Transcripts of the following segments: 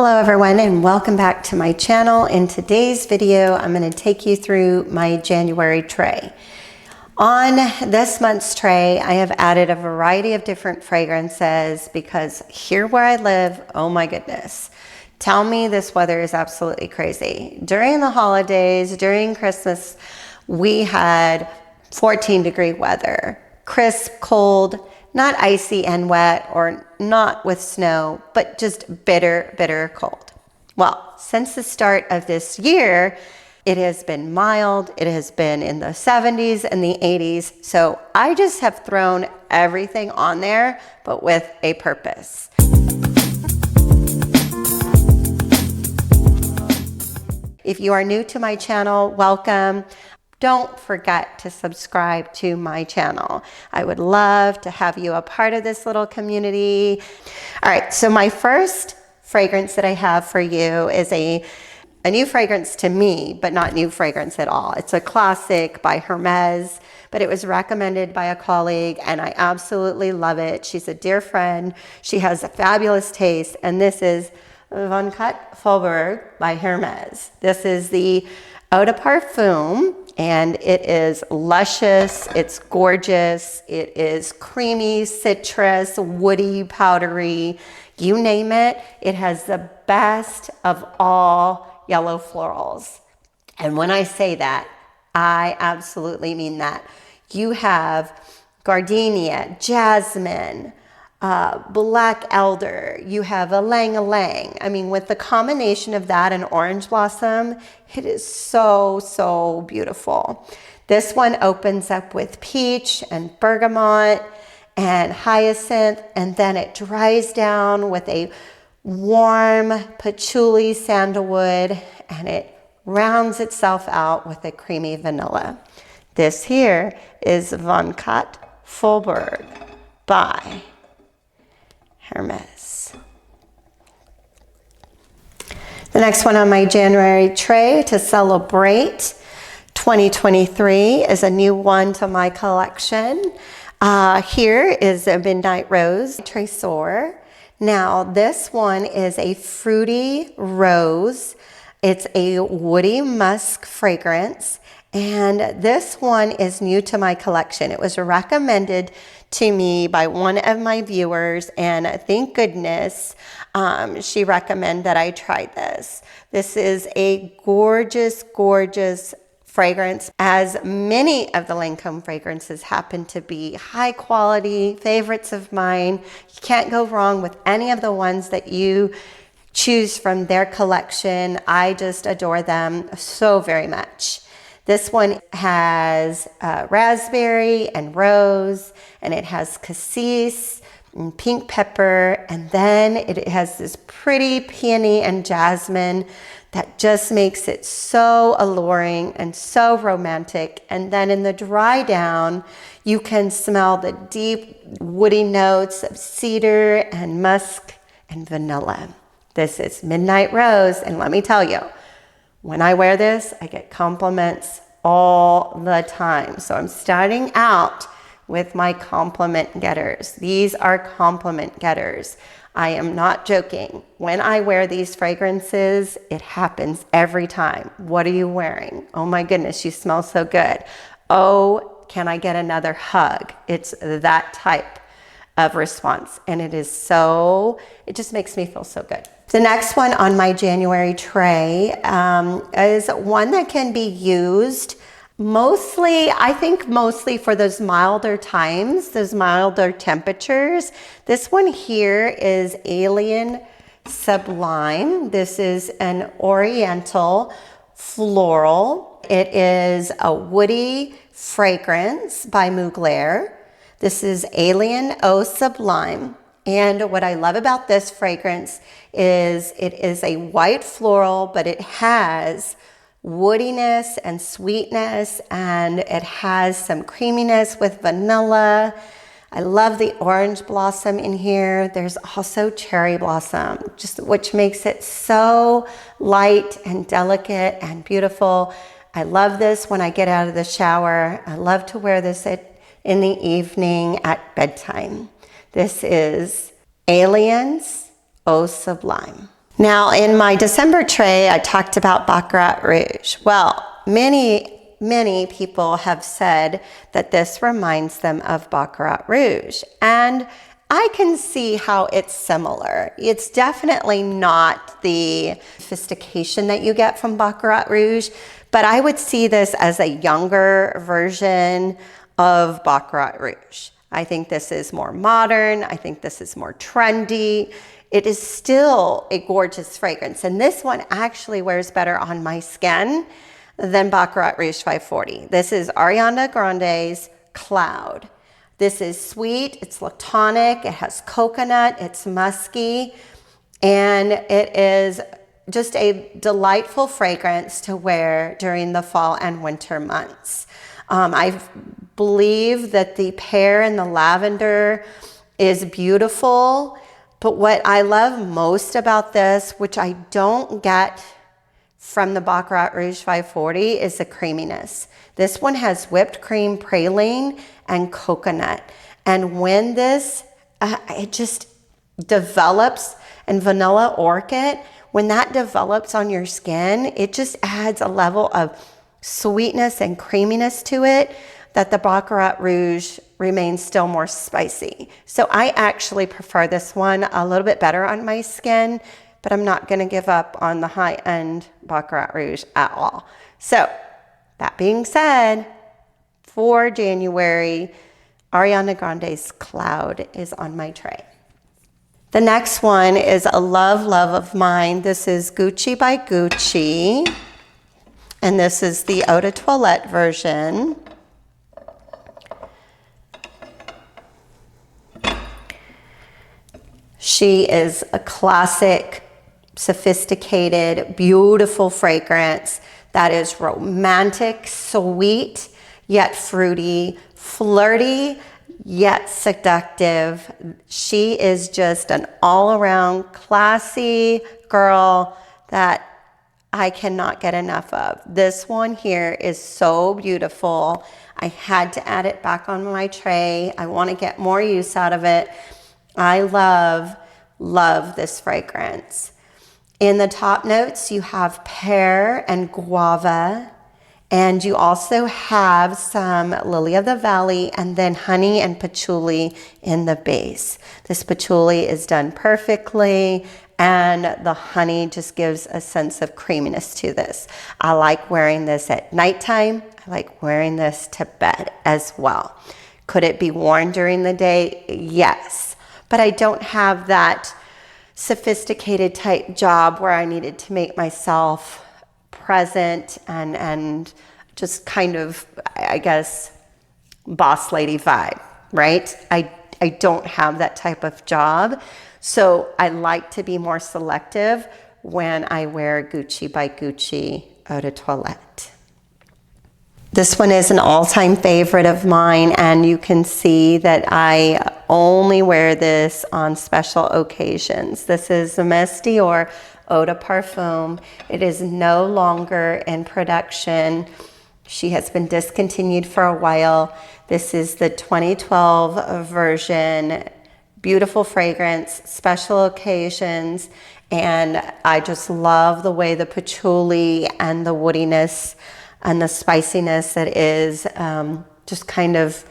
Hello everyone and welcome back to my channel. In today's video, I'm going to take you through my January tray. On this month's tray, I have added a variety of different fragrances because here where I live, oh my goodness, tell me this weather is absolutely crazy. During the holidays, during Christmas, we had 14-degree weather, crisp, cold, not icy and wet or not with snow, but just bitter, bitter cold. Well, since the start of this year, it has been mild. It has been in the 70s and the 80s. So I just have thrown everything on there, but with a purpose. If you are new to my channel, welcome. Don't forget to subscribe to my channel. I would love to have you a part of this little community. All right, so my first fragrance that I have for you is a new fragrance to me, but not new fragrance at all. It's a classic by Hermes, but it was recommended by a colleague and I absolutely love it. She's a dear friend. She has a fabulous taste, and this is Faubourg by Hermes. This is the Eau de Parfum, and it is luscious, it's gorgeous, it is creamy, citrus, woody, powdery, you name it. It has the best of all yellow florals. And when I say that, I absolutely mean that. You have gardenia, jasmine, black elder, you have ylang ylang. I mean, with the combination of that and orange blossom, it is so, so beautiful. This one opens up with peach and bergamot and hyacinth, and then it dries down with a warm patchouli sandalwood, and it rounds itself out with a creamy vanilla. This here is Faubourg by Hermes. The next one on my January tray to celebrate 2023 is a new one to my collection. Here is a Midnight Rose Tresor. Now this one is a fruity rose. It's a woody musk fragrance. And this one is new to my collection. It was recommended to me by one of my viewers, and thank goodness she recommended that I try this. This is a gorgeous, gorgeous fragrance, as many of the Lancome fragrances happen to be high quality favorites of mine. You can't go wrong with any of the ones that you choose from their collection. I just adore them so very much. This one has raspberry and rose, and it has cassis and pink pepper, and then it has this pretty peony and jasmine that just makes it so alluring and so romantic. And then in the dry down, you can smell the deep woody notes of cedar and musk and vanilla. This is Midnight Rose, and let me tell you, when I wear this, I get compliments all the time. So I'm starting out with my compliment getters. These are compliment getters. I am not joking. When I wear these fragrances, it happens every time. What are you wearing? Oh my goodness, you smell so good. Oh, can I get another hug? It's that type of response. And it just makes me feel so good. The next one on my January tray is one that can be used I think mostly for those milder times, those milder temperatures. This one here is Alien Sublime. This is an oriental floral. It is a woody fragrance by Mugler. This is Alien Eau Sublime. And what I love about this fragrance is it is a white floral, but it has woodiness and sweetness, and it has some creaminess with vanilla. I love the orange blossom in here. There's also cherry blossom, which makes it so light and delicate and beautiful. I love this when I get out of the shower. I love to wear this in the evening at bedtime. This is Aliens Eau Sublime. Now, in my December tray, I talked about Baccarat Rouge. Well, many people have said that this reminds them of Baccarat Rouge, and I can see how it's similar. It's definitely not the sophistication that you get from Baccarat Rouge, but I would see this as a younger version of Baccarat Rouge. I think this is more modern. I think this is more trendy. It is still a gorgeous fragrance, and this one actually wears better on my skin than Baccarat Rouge 540. This is Ariana Grande's Cloud. This is sweet, it's lactonic, it has coconut, it's musky, and it is just a delightful fragrance to wear during the fall and winter months. I believe that the pear and the lavender is beautiful, but what I love most about this, which I don't get from the Baccarat Rouge 540, is the creaminess. This one has whipped cream, praline, and coconut. And when this, it just develops, and vanilla orchid, when that develops on your skin, it just adds a level of sweetness and creaminess to it that the Baccarat Rouge remains still more spicy. So I actually prefer this one a little bit better on my skin, but I'm not gonna give up on the high-end Baccarat Rouge at all. So that being said, for January, Ariana Grande's Cloud is on my tray. The next one is a love of mine. This is Gucci by Gucci, and this is the Eau de Toilette version. She is a classic, sophisticated, beautiful fragrance that is romantic, sweet, yet fruity, flirty, yet seductive. She is just an all-around classy girl that I cannot get enough of. This one here is so beautiful. I had to add it back on my tray. I want to get more use out of it. I love this fragrance. In the top notes, you have pear and guava, and you also have some lily of the valley and then honey and patchouli in the base. This patchouli is done perfectly, and the honey just gives a sense of creaminess to this. I like wearing this at nighttime. I like wearing this to bed as well. Could it be worn during the day? Yes, but I don't have that sophisticated type job where I needed to make myself present and just kind of, I guess, boss lady vibe, right? I don't have that type of job. So I like to be more selective when I wear Gucci by Gucci Eau de Toilette. This one is an all-time favorite of mine, and you can see that I only wear this on special occasions. This is the Miss Dior Eau de Parfum. It is no longer in production. She has been discontinued for a while. This is the 2012 version. Beautiful fragrance, special occasions, and I just love the way the patchouli and the woodiness and the spiciness that is just kind of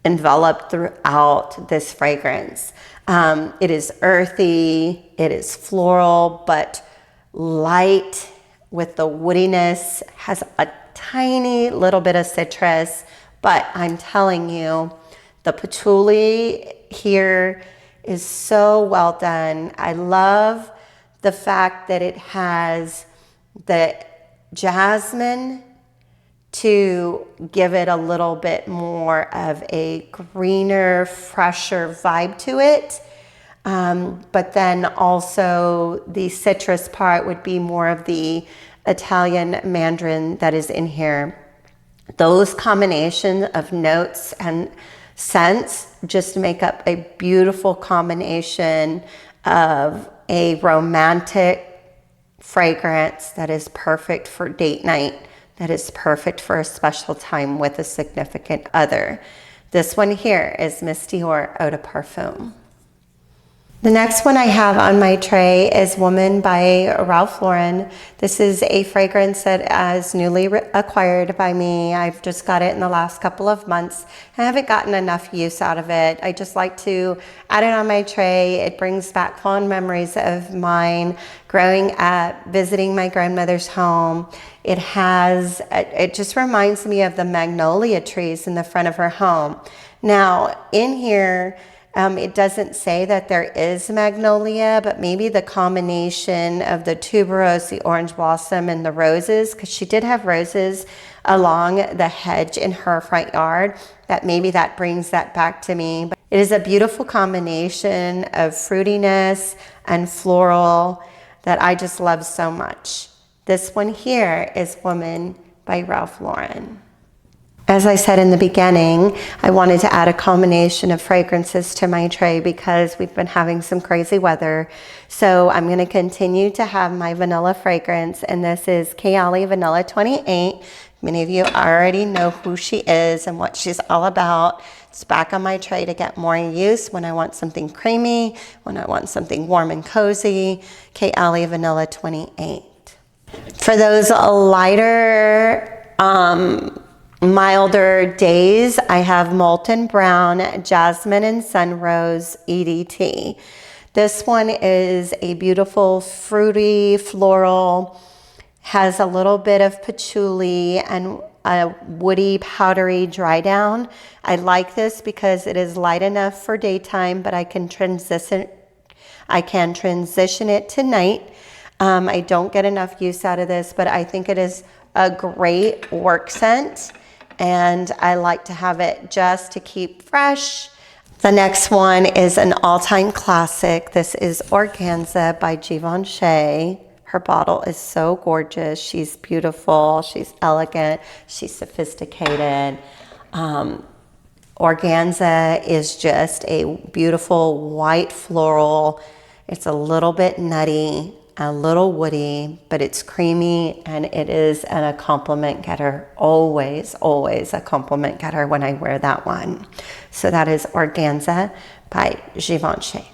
enveloped throughout this fragrance. It is earthy, it is floral, but light with the woodiness, has a tiny little bit of citrus, but I'm telling you, the patchouli here is so well done. I love the fact that it has the jasmine to give it a little bit more of a greener, fresher vibe to it. But then also the citrus part would be more of the Italian mandarin that is in here. Those combination of notes and scents just make up a beautiful combination of a romantic fragrance that is perfect for date night, that is perfect for a special time with a significant other. This one here is Miss Dior Eau de Parfum. The next one I have on my tray is Woman by Ralph Lauren. This is a fragrance that is newly acquired by me. I've just got it in the last couple of months. I haven't gotten enough use out of it. I just like to add it on my tray. It brings back fond memories of mine growing up, visiting my grandmother's home. It just reminds me of the magnolia trees in the front of her home. Now, in here, it doesn't say that there is magnolia, but maybe the combination of the tuberose, the orange blossom, and the roses, because she did have roses along the hedge in her front yard, that maybe that brings that back to me. But it is a beautiful combination of fruitiness and floral that I just love so much. This one here is Woman by Ralph Lauren. As I said in the beginning, I wanted to add a combination of fragrances to my tray because we've been having some crazy weather. So I'm going to continue to have my vanilla fragrance, and this is Kayali Vanilla 28. Many of you already know who she is and what she's all about. It's back on my tray to get more use when I want something creamy, when I want something warm and cozy. Kayali Vanilla 28. For those lighter, milder days, I have Molton Brown, Jasmine, and Sunrose EDT. This one is a beautiful, fruity, floral, has a little bit of patchouli and a woody, powdery dry down. I like this because it is light enough for daytime, but I can transition it to night. I don't get enough use out of this, but I think it is a great work scent. And I like to have it just to keep fresh. The next one is an all-time classic. This is Organza by Givenchy. Her bottle is so gorgeous. She's beautiful, she's elegant, she's sophisticated. Organza is just a beautiful white floral. It's a little bit nutty, a little woody, but it's creamy, and it is a compliment getter. Always, always a compliment getter when I wear that one. So that is Organza by Givenchy.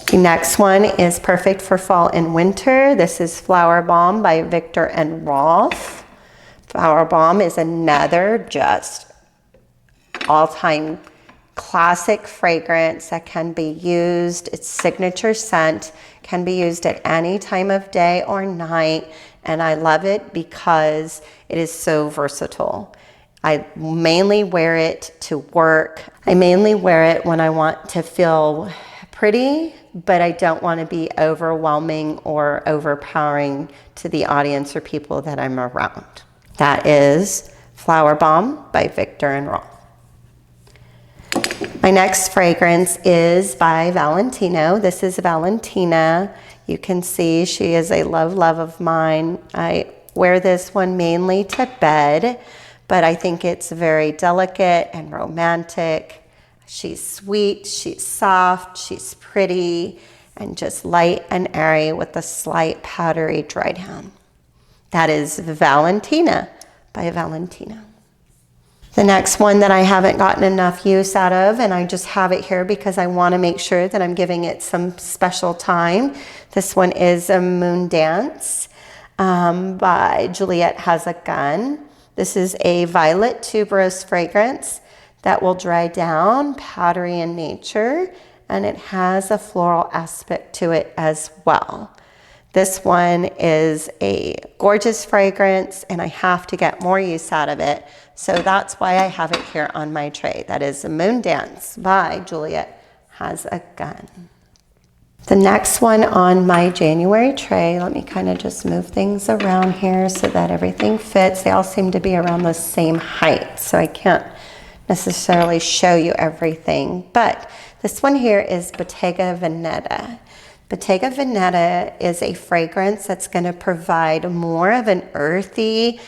The next one is perfect for fall and winter. This is Flowerbomb by Viktor&Rolf. Flowerbomb is another just all-time classic fragrance that can be used. Its signature scent can be used at any time of day or night, and I love it because it is so versatile. I mainly wear it to work. I mainly wear it when I want to feel pretty, but I don't want to be overwhelming or overpowering to the audience or people that I'm around. That is Flowerbomb by Viktor&Rolf. My next fragrance is by Valentino. This is Valentina. You can see she is a love of mine. I wear this one mainly to bed, but I think it's very delicate and romantic. She's sweet, she's soft, she's pretty, and just light and airy with a slight powdery dry down. That is Valentina by Valentino. The next one that I haven't gotten enough use out of, and I just have it here because I want to make sure that I'm giving it some special time. This one is a Moon Dance by Juliette Has a Gun. This is a violet tuberose fragrance that will dry down, powdery in nature, and it has a floral aspect to it as well. This one is a gorgeous fragrance, and I have to get more use out of it. So that's why I have it here on my tray. That is a Moon Dance by Juliette Has a Gun. The next one on my January tray, let me kind of just move things around here so that everything fits. They all seem to be around the same height, so I can't necessarily show you everything. But this one here is Bottega Veneta. Bottega Veneta is a fragrance that's going to provide more of an earthy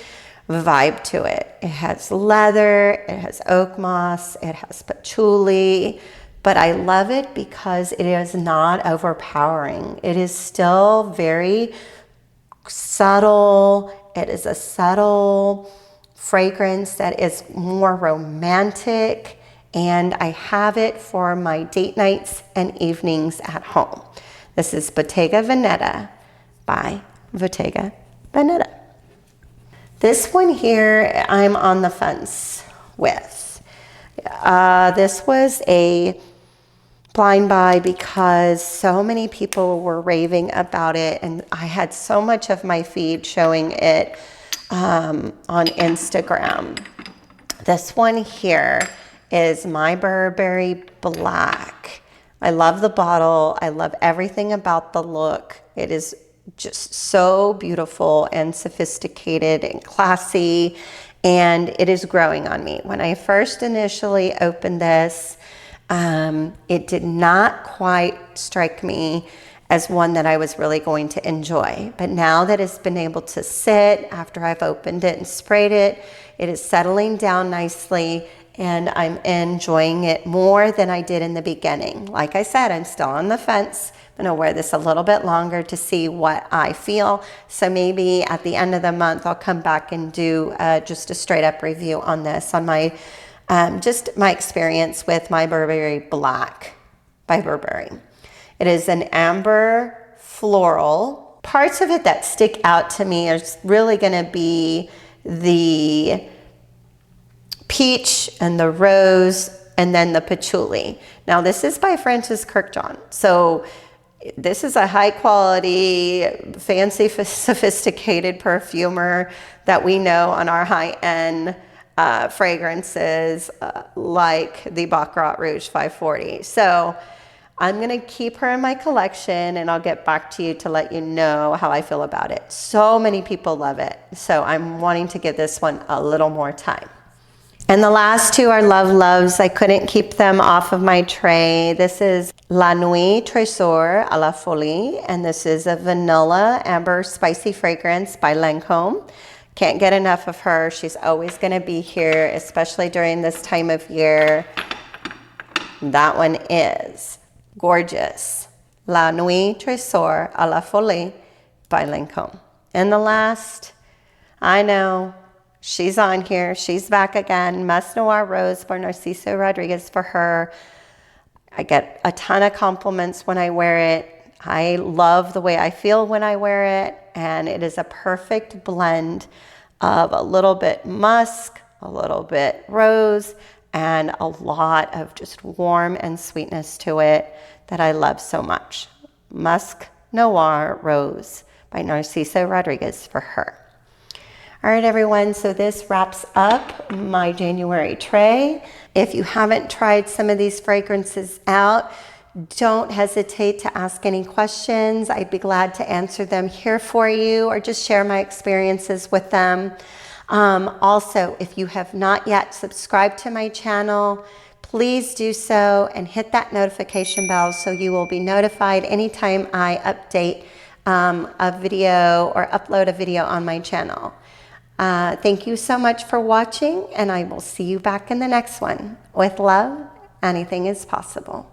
vibe to it. It has leather, it has oak moss, it has patchouli, but I love it because it is not overpowering. It is still very subtle. It is a subtle fragrance that is more romantic, and I have it for my date nights and evenings at home. This is Bottega Veneta by Bottega Veneta. This one here, I'm on the fence with. This was a blind buy because so many people were raving about it, and I had so much of my feed showing it on Instagram. This one here is my Burberry Black. I love the bottle. I love everything about the look. It is just so beautiful and sophisticated and classy, and it is growing on me. When I first initially opened this, it did not quite strike me as one that I was really going to enjoy. But now that it's been able to sit after I've opened it and sprayed it, it is settling down nicely, and I'm enjoying it more than I did in the beginning. Like I said, I'm still on the fence. I'm gonna wear this a little bit longer to see what I feel. So maybe at the end of the month, I'll come back and do just a straight up review on this, on my, just my experience with my Burberry Black by Burberry. It is an amber floral. Parts of it that stick out to me are really gonna be the peach and the rose and then the patchouli. Now this is by Francis Kurkdjian. So this is a high quality, fancy, sophisticated perfumer that we know on our high-end fragrances like the Baccarat Rouge 540. So I'm gonna keep her in my collection, and I'll get back to you to let you know how I feel about it. So many people love it. So I'm wanting to give this one a little more time. And the last two are Love Loves. I couldn't keep them off of my tray. This is La Nuit Tresor à la Folie, and this is a vanilla amber spicy fragrance by Lancome. Can't get enough of her. She's always gonna be here, especially during this time of year. That one is gorgeous. La Nuit Tresor à la Folie by Lancome. And the last, I know, she's on here. She's back again. Musc Noir Rose by Narciso Rodriguez for her. I get a ton of compliments when I wear it. I love the way I feel when I wear it, and it is a perfect blend of a little bit musk, a little bit rose, and a lot of just warm and sweetness to it that I love so much. Musc Noir Rose by Narciso Rodriguez for her. All right, everyone, so this wraps up my January tray. If you haven't tried some of these fragrances out, don't hesitate to ask any questions. I'd be glad to answer them here for you, or just share my experiences with them. Also, if you have not yet subscribed to my channel, please do so and hit that notification bell so you will be notified anytime I update a video or upload a video on my channel. Thank you so much for watching, and I will see you back in the next one. With love, anything is possible.